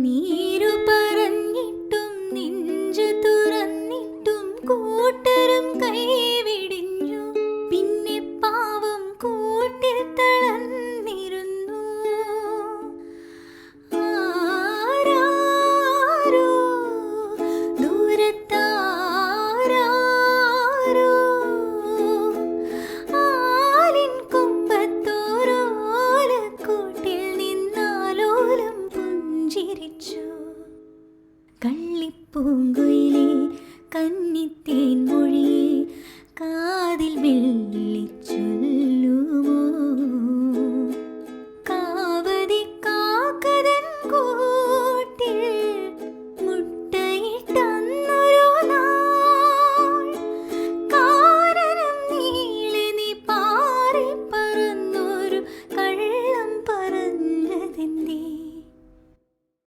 നീരു പറഞ്ഞിട്ടും നെഞ്ചു തുറന്നിട്ടും കൂട്ടരും കൈവിടിഞ്ഞു. പിന്നെ പാവം കൂട്ടിൽ തളർന്നിരുന്നു. ആരാരോ ദൂരത്താരാരോ ആലിൻ കൊമ്പത്തോരോലക്കൂട്ടിൽ നിന്നാലോലം പുഞ്ചിരിച്ചു. കള്ളിപ്പൂങ്കുയിലേ കന്നിത്തേൻ മൊഴിയേ കാതിൽ വെള്ളിച്ചു.